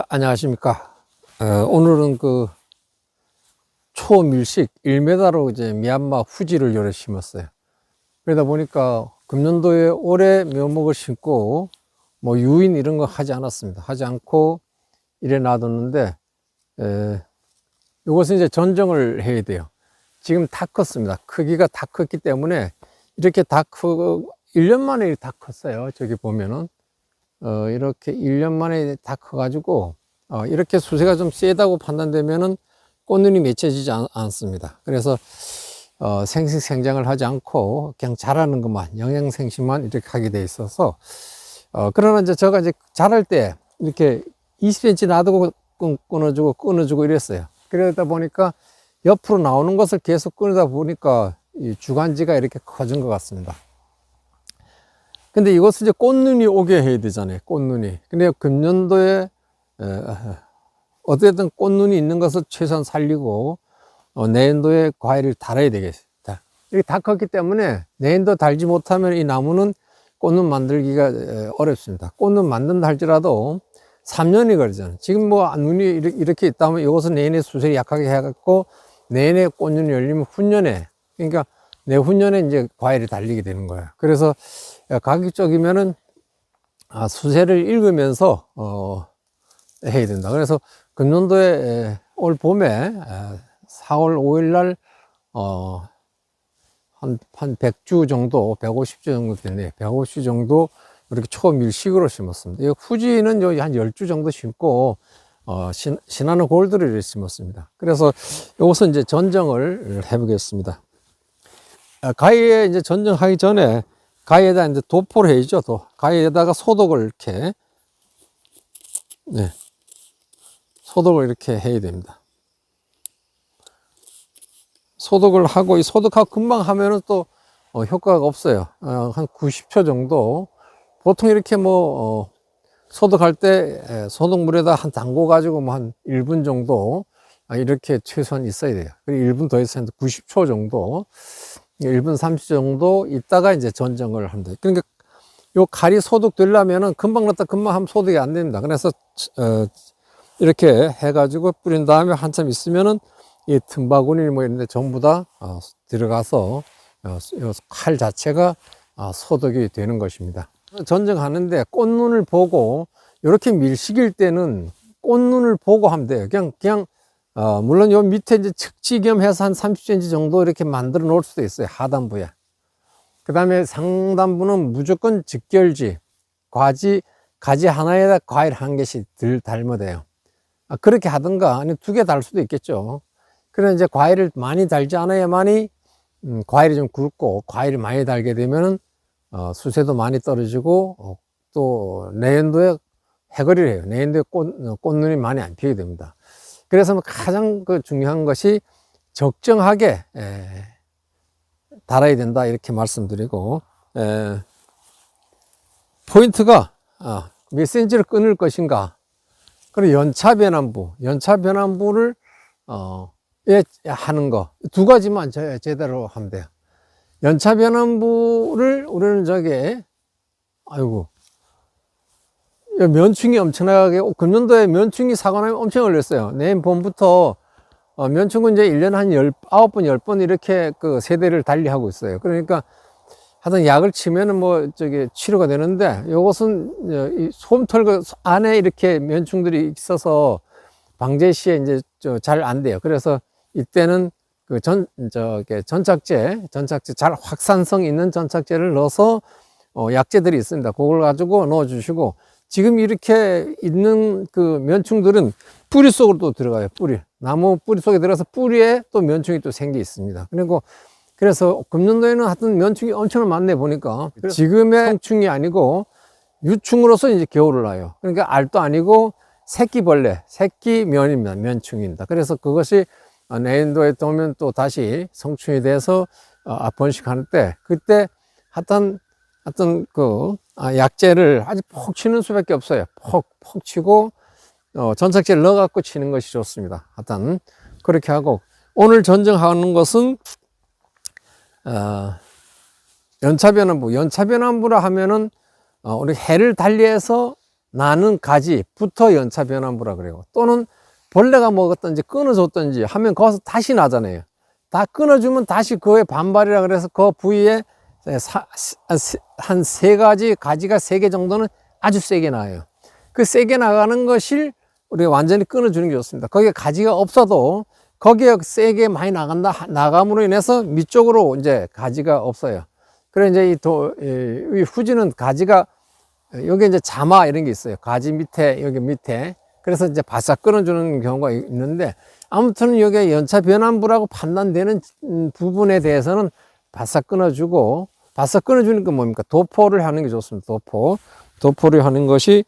안녕하십니까. 오늘은 그 초밀식 1m로 이제 미얀마 후지를 요래 심었어요. 그러다 보니까 금년도에 올해 묘목을 심고 뭐 유인 이런 거 하지 않았습니다. 하지 않고 이래 놔뒀는데, 이것은 이제 전정을 해야 돼요. 지금 다 컸습니다. 크기가 다 컸기 때문에 이렇게 다 크고 1년 만에 다 컸어요. 저기 보면은. 이렇게 1년 만에 다 커가지고, 이렇게 수세가 좀 세다고 판단되면은 꽃눈이 맺혀지지 않습니다. 그래서, 생식생장을 하지 않고 그냥 자라는 것만, 영양생식만 이렇게 하게 돼 있어서, 그러나 이제 제가 이제 자랄 때 이렇게 20cm 놔두고 끊어주고 이랬어요. 그러다 보니까 옆으로 나오는 것을 계속 끊다 보니까 이 주간지가 이렇게 커진 것 같습니다. 근데 이것을 이제 꽃눈이 오게 해야 되잖아요. 꽃눈이. 근데 금년도에 어쨌든 꽃눈이 있는 것을 최소한 살리고 내년도에 과일을 달아야 되겠습니다. 이렇게 다 컸기 때문에 내년도 달지 못하면 이 나무는 꽃눈 만들기가 어렵습니다. 꽃눈 만든다 할지라도 3년이 걸리잖아요. 지금 뭐 눈이 이렇게 있다면 이것은 내년에 수색이 약하게 해갖고 내년에 꽃눈이 열리면 후년에, 그러니까 내후년에 이제 과일이 달리게 되는 거예요. 그래서 가급적이면은 수세를 읽으면서 해야 된다. 그래서 금년도에 올 봄에 4월 5일 날 한 100주 정도, 150주 정도 됐네. 150주 정도 이렇게 초밀식으로 심었습니다. 이 후지는 한 10주 정도 심고 시나노 골드를 이렇게 심었습니다. 그래서 이것은 이제 전정을 해보겠습니다. 가위에 이제 전정하기 전에 가위에다 이제 도포를 해야죠. 가위에다가 소독을 이렇게, 소독을 이렇게 해야 됩니다. 소독을 하고, 이 소독하고 금방 하면은 또 효과가 없어요. 한 90초 정도. 보통 이렇게 뭐 소독할 때 소독물에다 한 담궈 가지고 뭐 한 1분 정도 이렇게 최소한 있어야 돼요. 그리고 1분 더 있어야 90초 정도, 1분 30초 정도 있다가 이제 전정을 합니다. 그러니까 요 칼이 소독되려면은 금방 넣었다 금방 하면 소독이 안 됩니다. 그래서 이렇게 해가지고 뿌린 다음에 한참 있으면은 이 틈바구니 뭐 이런 데 전부 다 들어가서 칼 자체가 소독이 되는 것입니다. 전정하는데 꽃눈을 보고, 이렇게 밀식일 때는 꽃눈을 보고 하면 돼요. 그냥 물론 요 밑에 이제 측지 겸 해서 한 30cm 정도 이렇게 만들어 놓을 수도 있어요. 하단부에. 그 다음에 상단부는 무조건 직결지, 가지 하나에다 과일 한 개씩 달면 돼요. 그렇게 하든가, 아니 2개 달 수도 있겠죠. 그래 이제 과일을 많이 달지 않아야만이, 과일이 좀 굵고, 과일을 많이 달게 되면은, 수세도 많이 떨어지고, 또 내년도에 해거리를 해요. 내년도에 꽃눈이 많이 안 피게 됩니다. 그래서 가장 중요한 것이 적정하게 달아야 된다, 이렇게 말씀드리고, 포인트가 몇 cm를 끊을 것인가, 그리고 연차변환부를 하는 거 2가지만 제대로 하면 돼요. 연차변환부를 우리는 면충이 엄청나게, 금년도에 면충이 사고 나면 엄청 걸렸어요. 내년 봄부터 면충은 이제 1년에 한 9번, 10번 이렇게 세대를 달리하고 있어요. 그러니까 하여튼 약을 치면은 뭐 치료가 되는데, 요것은 이 솜털 안에 이렇게 면충들이 있어서 방제 시에 이제 잘 안 돼요. 그래서 이때는 전착제 잘 확산성 있는 전착제를 넣어서 약재들이 있습니다. 그걸 가지고 넣어 주시고, 지금 이렇게 있는 면충들은 뿌리 속으로 또 들어가요. 나무 뿌리 속에 들어가서 뿌리에 또 면충이 또 생겨 있습니다. 그래서 금년도에는 하여튼 면충이 엄청 많네 보니까. 지금의 성충이 아니고 유충으로서 이제 겨울을 나요. 그러니까 알도 아니고 새끼벌레, 새끼면입니다. 면충입니다. 그래서 그것이 내년도에 오면 또 다시 성충이 돼서 번식하는 때, 그때 하여튼 약재를 아주 폭 치는 수밖에 없어요. 폭 치고 전착제를 넣어 갖고 치는 것이 좋습니다. 하여튼 그렇게 하고, 오늘 전정하는 것은 연차변환부라 하면은 우리 해를 달리해서 나는 가지부터 연차 변환부라 그래요. 또는 벌레가 먹었든지 끊어줬든지 하면 거기서 다시 나잖아요. 다 끊어주면 다시 그의 반발이라 그래서 그 부위에 한 세 가지, 가지가 3개 정도는 아주 세게 나와요. 그 세게 나가는 것을 우리가 완전히 끊어주는 게 좋습니다. 거기에 가지가 없어도 거기에 세게 많이 나감으로 인해서 밑쪽으로 이제 가지가 없어요. 그래 이제 이 후지는 가지가 여기 이제 자마 이런 게 있어요. 가지 밑에, 여기 밑에. 그래서 이제 바싹 끊어주는 경우가 있는데, 아무튼 여기 연차 변환부라고 판단되는 부분에 대해서는 바싹 끊어주고, 바싹 끊어주는 건 뭡니까? 도포를 하는 게 좋습니다. 도포를 하는 것이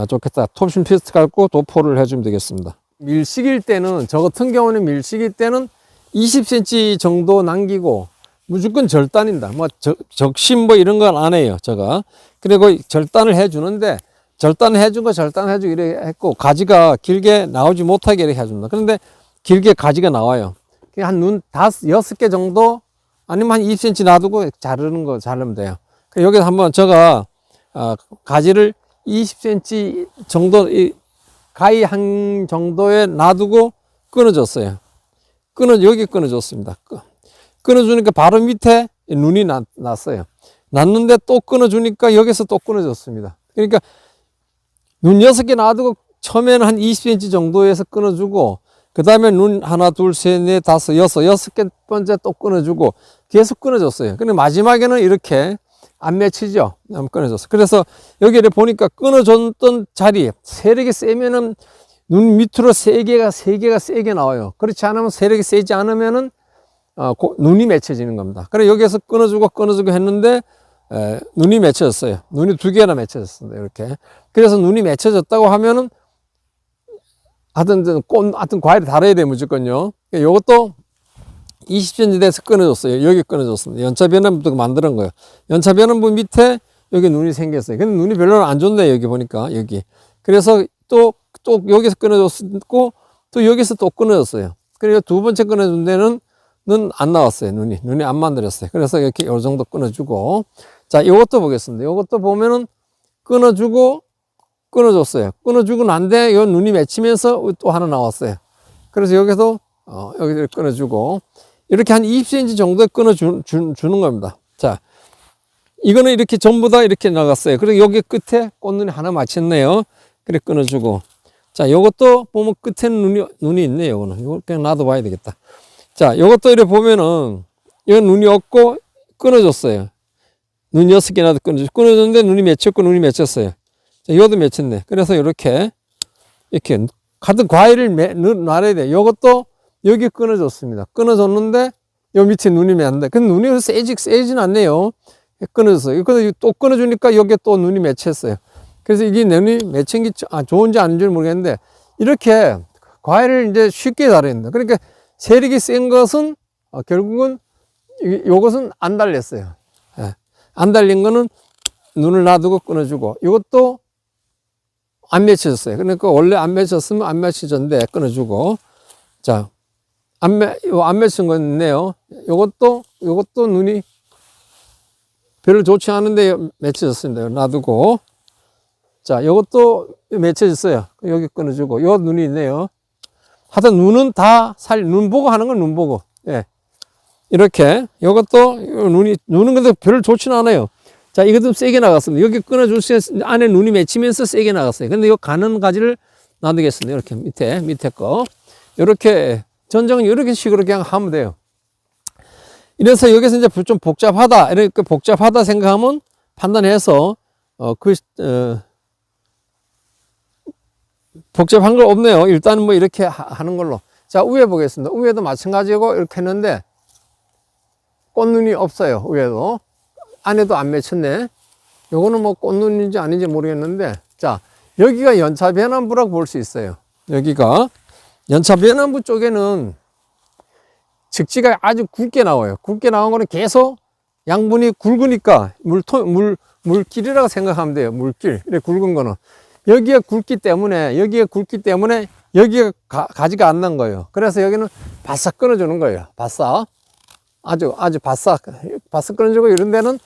좋겠다. 톱신 피스트 갖고 도포를 해주면 되겠습니다. 밀식일 때는, 저 같은 경우는 밀식일 때는 20cm 정도 남기고, 무조건 절단입니다. 뭐, 적심 뭐 이런 건 안 해요, 제가. 그리고 절단을 해주는데, 절단해주고 이렇게 했고, 가지가 길게 나오지 못하게 이렇게 해줍니다. 그런데 길게 가지가 나와요. 한 눈 6개 정도, 아니면 한 20cm 놔두고 자르면 돼요. 여기서 한번 제가, 가지를 20cm 정도, 가위 한 정도에 놔두고 끊어줬어요. 여기 끊어줬습니다. 끊어주니까 바로 밑에 눈이 났어요. 났는데 또 끊어주니까 여기서 또 끊어졌습니다. 그러니까 눈 6개 놔두고 처음에는 한 20cm 정도에서 끊어주고, 그 다음에 눈 하나, 둘, 셋, 넷, 다섯, 여섯 개 번째 또 끊어주고 계속 끊어줬어요. 근데 마지막에는 이렇게 안 맺히죠? 끊어졌어. 그래서 여기를 보니까 끊어줬던 자리, 세력이 세면은 눈 밑으로 세 개가 세게 나와요. 그렇지 않으면 세력이 세지 않으면은 눈이 맺혀지는 겁니다. 그래 여기에서 끊어주고 했는데 눈이 맺혀졌어요. 눈이 2개나 맺혀졌습니다. 이렇게. 그래서 눈이 맺혀졌다고 하면은 하여튼 과일이 달아야 돼요, 무조건요. 이것도 20cm 돼서 끊어졌어요. 여기 끊어졌습니다. 연차 변환부터 만드는 거예요. 연차 변환부 밑에 여기 눈이 생겼어요. 근데 눈이 별로 안 좋네, 여기 보니까, 여기. 그래서 또 여기서 끊어졌고, 또 여기서 또 끊어졌어요. 그리고 2번째 끊어준 데는 안 나왔어요. 눈이 안 만들었어요. 그래서 이렇게 요 정도 끊어주고. 자, 요것도 보겠습니다. 요것도 보면은 끊어줬어요. 끊어주고 난데 요 눈이 맺히면서 또 하나 나왔어요. 그래서 여기서 여기를 끊어주고, 이렇게 한 20cm 정도 주는 겁니다. 자, 이거는 이렇게 전부 다 이렇게 나갔어요. 그리고 여기 끝에 꽃눈이 하나 맞췄네요. 그래 끊어주고. 자, 요것도 보면 끝에는 눈이 있네요. 이거 그냥 놔둬봐야 되겠다. 자, 요것도 이렇게 보면은 이건 눈이 없고 끊어졌어요. 눈 6개나 끊어졌는데 눈이 맺혔어요. 자, 이것도 맺혔네. 그래서 이렇게 같은 과일을 놔야 돼. 이것도 여기 끊어졌습니다. 끊어졌는데 요 밑에 눈이 맺는데, 근데 눈이 세진 않네요. 끊어졌어요. 그래서 또 끊어주니까 여기에 또 눈이 맺혔어요. 그래서 이게 눈이 맺힌 게 좋은지 아닌지 모르겠는데, 이렇게 과일을 이제 쉽게 달아야 된다. 그러니까 세력이 센 것은 결국은 요것은 안 달렸어요. 예. 안 달린 거는 눈을 놔두고 끊어주고, 이것도 안 맺혀졌어요. 그러니까 원래 안 맺혔으면 안 맺혀졌는데 끊어주고. 자, 안 맺힌 거 있네요. 요것도 눈이 별로 좋지 않은데 맺혀졌습니다. 놔두고. 자, 요것도 맺혀졌어요. 여기 끊어주고. 요 눈이 있네요. 하여튼 눈은 눈 보고 하는 건 눈 보고. 예. 이렇게. 요것도 눈은 근데 별로 좋지는 않아요. 자, 이거 좀 세게 나갔습니다. 여기 끊어주세요. 안에 눈이 맺히면서 세게 나갔어요. 근데 이 가는 가지를 놔두겠습니다. 이렇게 밑에 거. 이렇게, 전정은 이렇게 식으로 그냥 하면 돼요. 이래서 여기서 이제 좀 복잡하다. 이렇게 복잡하다 생각하면 판단해서, 복잡한 거 없네요. 일단은 뭐 이렇게 하는 걸로. 자, 위에 보겠습니다. 위에도 마찬가지고 이렇게 했는데, 꽃눈이 없어요. 위에도. 안에도 안 맺혔네. 요거는 뭐 꽃눈인지 아닌지 모르겠는데, 자, 여기가 연차 변환부라고 볼 수 있어요. 여기가 연차 변환부 쪽에는 직지가 아주 굵게 나와요. 굵게 나온 거는 계속 양분이 굵으니까 물길이라고 생각하면 돼요. 물길. 이렇게 굵은 거는. 여기가 굵기 때문에 여기가 가지가 안 난 거예요. 그래서 여기는 바싹 끊어주는 거예요. 바싹. 아주 바싹 끊어주고, 이런 데는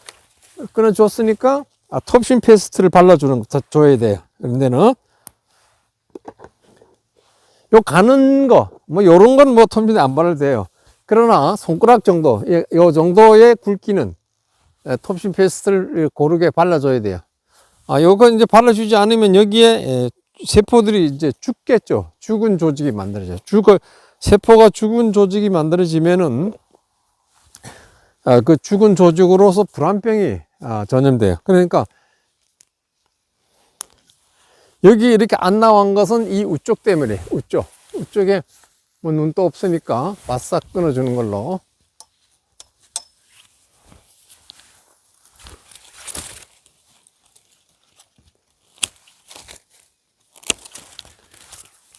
끊어줬으니까 톱신 페스트를 줘야 돼요. 그런데는 요 가는 거, 뭐 요런 건 뭐 톱신 안 발라도 돼요. 그러나 손가락 정도, 요 정도의 굵기는 톱신 페스트를 고르게 발라줘야 돼요. 요거 이제 발라주지 않으면 여기에 세포들이 이제 죽겠죠. 죽은 조직이 만들어져요. 세포가 죽은 조직이 만들어지면은 그 죽은 조직으로서 불안병이 전염돼요. 그러니까 여기 이렇게 안 나온 것은 이 우쪽 때문에, 우쪽에 뭐 눈도 없으니까 바싹 끊어주는 걸로.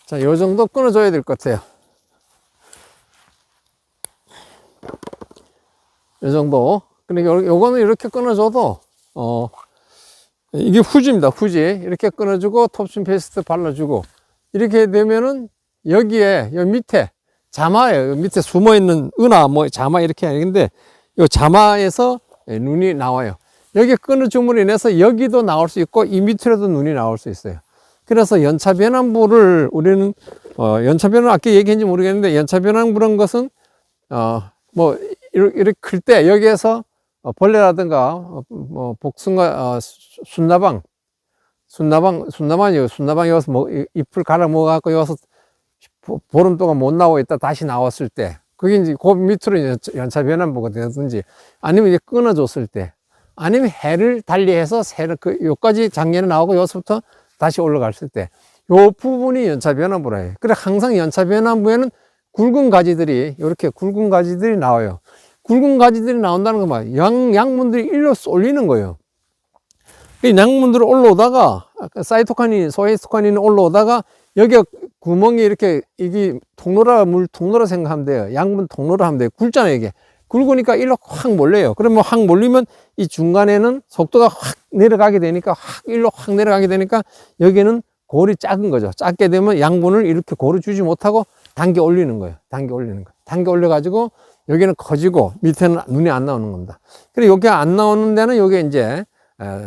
자, 요 정도 끊어줘야 될 것 같아요. 요 정도. 그러니까 요거는 이렇게 끊어줘도, 이게 후지입니다. 후지. 이렇게 끊어주고, 톱신 페이스트 발라주고, 이렇게 되면은, 여기에, 요 밑에, 자마에, 밑에 숨어있는 은하, 뭐, 자마 이렇게 하는데, 요 자마에서 눈이 나와요. 여기 끊어줌으로 인해서 여기도 나올 수 있고, 이 밑으로도 눈이 나올 수 있어요. 그래서 연차변환부를 우리는, 연차변환 아까 얘기했는지 모르겠는데, 연차변환부란 것은, 뭐, 이렇게 클 때 여기에서 벌레라든가, 뭐, 복숭아, 순나방이 여기서 뭐, 잎을 갈아 먹어갖고 여기서 보름 동안 못 나오고 있다 다시 나왔을 때, 그게 이제 그 밑으로 연차변환부가 되든지, 아니면 이제 끊어줬을 때, 아니면 해를 달리해서 요까지 작년에 나오고 여기서부터 다시 올라갔을 때, 요 부분이 연차변환부라 해요. 그래, 항상 연차변환부에는 굵은 가지들이, 이렇게 굵은 가지들이 나와요. 굵은 가지들이 나온다는 건 뭐야? 양분들이 일로 쏠리는 거예요. 이 양분들이 올라오다가, 소히스토카닌이 올라오다가, 여기 구멍이 이렇게, 이게 통로라 생각하면 돼요. 양분 통로라 하면 돼요. 굵잖아요, 이게. 굵으니까 일로 확 몰려요. 그러면 확 몰리면 이 중간에는 속도가 확 내려가게 되니까, 일로 확 내려가게 되니까, 여기는 골이 작은 거죠. 작게 되면 양분을 이렇게 골을 주지 못하고 당겨 올리는 거예요. 당겨 올려가지고, 여기는 커지고, 밑에는 눈이 안 나오는 겁니다. 그리고 여기 안 나오는 데는 여기 이제,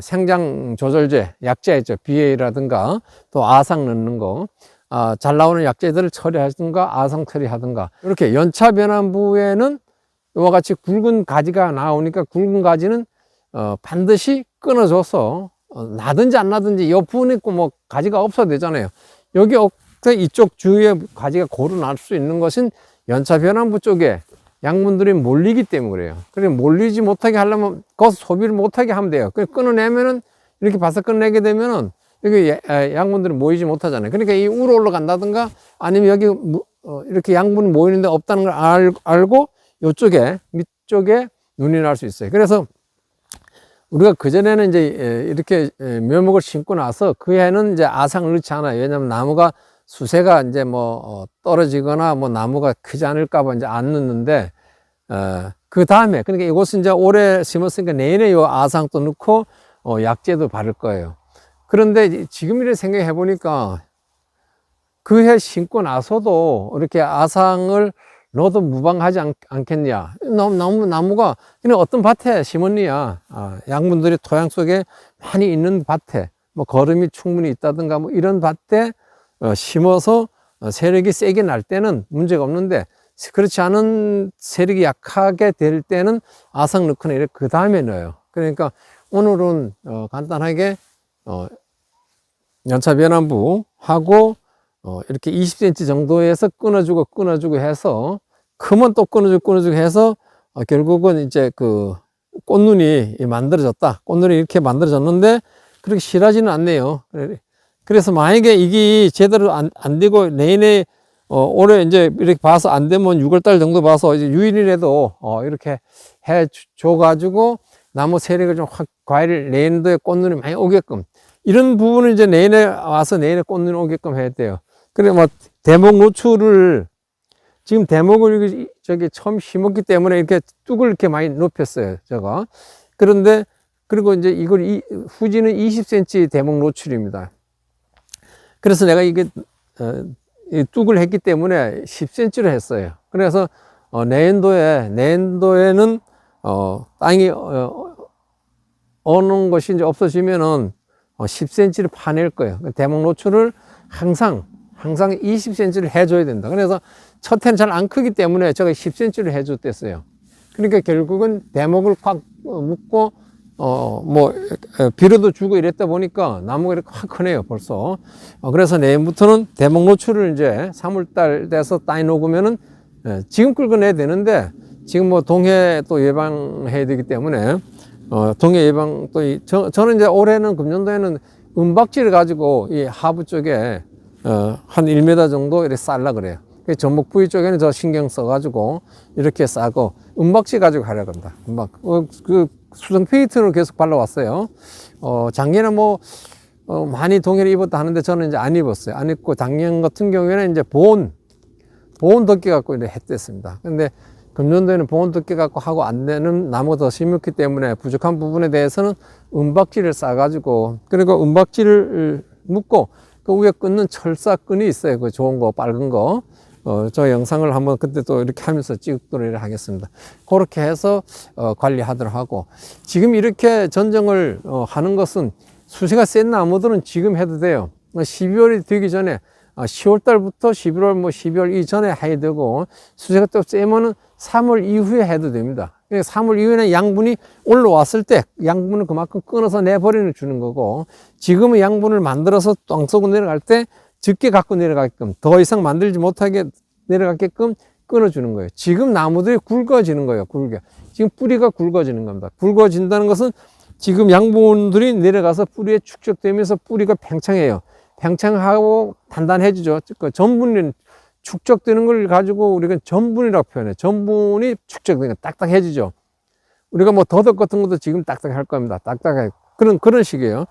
생장 조절제, 약제 있죠. BA라든가, 또 아상 넣는 거, 잘 나오는 약제들을 처리하든가, 아상 처리하든가, 이렇게 연차변환부에는 이와 같이 굵은 가지가 나오니까 굵은 가지는 반드시 끊어줘서 나든지 안 나든지 이 부분에 있고 뭐 가지가 없어도 되잖아요. 여기 이쪽 주위에 가지가 고루 날 수 있는 것은 연차변환부 쪽에 양분들이 몰리기 때문에 그래요. 그래 몰리지 못하게 하려면 거기서 소비를 못하게 하면 돼요. 그래 끊어내면은 이렇게 바싹 끊어내게 되면은 여기 양분들이 모이지 못하잖아요. 그러니까 이 위로 올라간다든가 아니면 여기 이렇게 양분이 모이는데 없다는 걸 알고 이쪽에 밑쪽에 눈이 날 수 있어요. 그래서 우리가 그전에는 이제 이렇게 묘목을 심고 나서 그 해는 이제 아상을 넣지 않아요. 왜냐하면 나무가 수세가 이제 뭐 떨어지거나 뭐 나무가 크지 않을까봐 이제 안 넣는데, 그 다음에, 그러니까 이곳은 이제 올해 심었으니까 내년에 요 아상도 넣고, 약재도 바를 거예요. 그런데 지금 이렇게 생각해 보니까 그 해 심고 나서도 이렇게 아상을 넣어도 무방하지 않겠냐. 나무가 그냥 어떤 밭에 심었냐. 양분들이 토양 속에 많이 있는 밭에, 뭐 거름이 충분히 있다든가 뭐 이런 밭에 심어서 세력이 세게 날 때는 문제가 없는데, 그렇지 않은 세력이 약하게 될 때는 아상 넣거나 이렇게 그 다음에 넣어요. 그러니까 오늘은 간단하게 연차변환부 하고 이렇게 20cm 정도에서 끊어주고 해서, 크면 또 끊어주고 해서 결국은 이제 그 꽃눈이 만들어졌다. 꽃눈이 이렇게 만들어졌는데 그렇게 실하지는 않네요. 그래서 만약에 이게 제대로 안 되고 내년에 올해 이제 이렇게 봐서 안 되면 6월달 정도 봐서 이제 유인이라도 이렇게 해 줘가지고 나무 세력을 좀 확 과일 내년도에 꽃눈이 많이 오게끔, 이런 부분은 이제 내년에 와서 내년에 꽃눈이 오게끔 해야 돼요. 그래 뭐 대목 노출을 지금 대목을 저기 처음 심었기 때문에 이렇게 뚝을 이렇게 많이 높였어요, 제가. 그런데 그리고 이제 이걸 후지는 20cm 대목 노출입니다. 그래서 내가 이게 뚝을 했기 때문에 10cm로 했어요. 그래서 내년도에는 땅이 어는 것이 이제 없어지면은 10cm를 파낼 거예요. 대목 노출을 항상 20cm를 해줘야 된다. 그래서 첫 해는 잘 안 크기 때문에 제가 10cm를 해줬댔어요. 그러니까 결국은 대목을 꽉 묶고 비료도 주고 이랬다 보니까 나무가 이렇게 확 크네요, 벌써. 그래서 내년부터는 대목 노출을 이제 3월달 돼서 따위 녹으면은 지금 긁어내야 되는데 지금 뭐 동해 또 예방해야 되기 때문에 동해 예방 또 저는 이제 올해는 금년도에는 은박지를 가지고 이 하부 쪽에 한 1m 정도 이렇게 쌀라 그래요. 전목 부위 쪽에는 저 신경 써가지고 이렇게 싸고 은박지 가지고 가려고 합니다. 그 수성 페인트를 계속 발라왔어요. 작년에 많이 동해를 입었다 하는데 저는 이제 안 입었어요. 안 입고 작년 같은 경우에는 이제 보온 덮개 갖고 이제 했댔습니다. 근데 금년도에는 보온 덮개 갖고 하고 안 되는 나무가 더 심했기 때문에 부족한 부분에 대해서는 은박지를 싸가지고 그리고 은박지를 묶고 그 위에 끊는 철사끈이 있어요. 그 좋은 거, 빨간 거. 저 영상을 한번 그때 또 이렇게 하면서 찍도록 하겠습니다. 그렇게 해서 관리하도록 하고 지금 이렇게 전정을 하는 것은 수세가 센 나무들은 지금 해도 돼요. 12월이 되기 전에 10월 달부터 11월 12월 이전에 해야 되고 수세가 또 세면은 3월 이후에 해도 됩니다. 3월 이후에는 양분이 올라왔을 때 양분을 그만큼 끊어서 내버리는 주는 거고 지금은 양분을 만들어서 땅 속으로 내려갈 때 적게 갖고 내려가게끔 더 이상 만들지 못하게 내려가게끔 끊어주는 거예요. 지금 나무들이 굵어지는 거예요. 지금 뿌리가 굵어지는 겁니다. 굵어진다는 것은 지금 양분들이 내려가서 뿌리에 축적되면서 뿌리가 팽창해요. 팽창하고 단단해지죠. 그 전분이 축적되는 걸 가지고 우리가 전분이라고 표현해요. 전분이 축적되니까 딱딱해지죠. 우리가 뭐 더덕 같은 것도 지금 딱딱할 겁니다. 딱딱해. 그런 식이에요.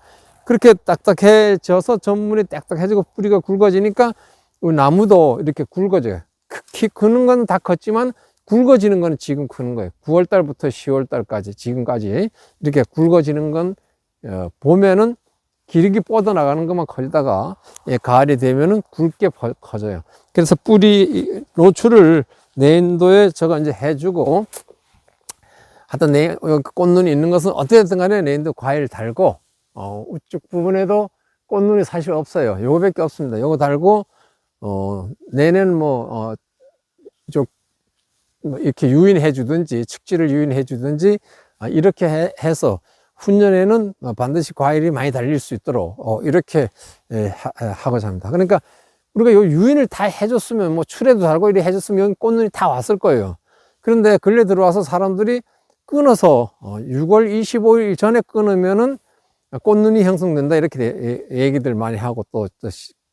그렇게 딱딱해져서 전분이 딱딱해지고 뿌리가 굵어지니까 나무도 이렇게 굵어져요. 키 크는 건 다 컸지만 굵어지는 건 지금 크는 거예요. 9월 달부터 10월 달까지 지금까지 이렇게 굵어지는 건 보면은 기르기 뻗어나가는 것만 커지다가 가을이 되면은 굵게 커져요. 그래서 뿌리 노출을 내년도에 저거 이제 해주고 하여튼 꽃눈이 있는 것은 어떻게든 간에 내년도 과일 달고 우측 부분에도 꽃눈이 사실 없어요. 요거밖에 없습니다. 요거 달고 내년 좀 이렇게 유인해 주든지 측지를 유인해 주든지 이렇게 해서 훈년에는 반드시 과일이 많이 달릴 수 있도록 이렇게 하고자 합니다. 그러니까 우리가 요 유인을 다 해줬으면 출에도 달고 이렇게 해줬으면 여기 꽃눈이 다 왔을 거예요. 그런데 근래 들어와서 사람들이 끊어서 6월 25일 전에 끊으면은 꽃눈이 형성된다 이렇게 얘기들 많이 하고 또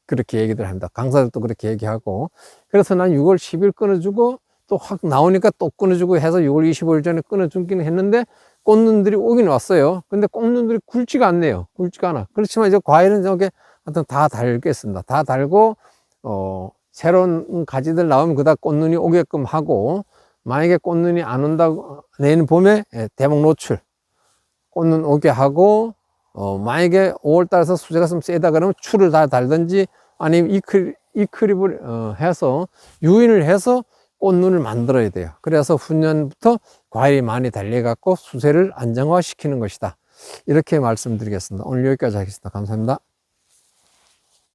그렇게 얘기들 합니다. 강사들도 그렇게 얘기하고 그래서 난 6월 10일 끊어주고 또 확 나오니까 또 끊어주고 해서 6월 25일 전에 끊어주기는 했는데 꽃눈들이 오긴 왔어요. 근데 꽃눈들이 굵지가 않네요. 굵지가 않아. 그렇지만 이제 과일은 저게 하여튼 다 달겠습니다. 다 달고 새로운 가지들 나오면 그다 꽃눈이 오게끔 하고 만약에 꽃눈이 안 온다고 내년 봄에 대목 노출 꽃눈 오게 하고 만약에 5월 달에서 수세가 좀 세다 그러면 추를 다 달든지 아니면 이클립을 해서 유인을 해서 꽃눈을 만들어야 돼요. 그래서 훈년부터 과일이 많이 달려갖고 수세를 안정화시키는 것이다. 이렇게 말씀드리겠습니다. 오늘 여기까지 하겠습니다. 감사합니다.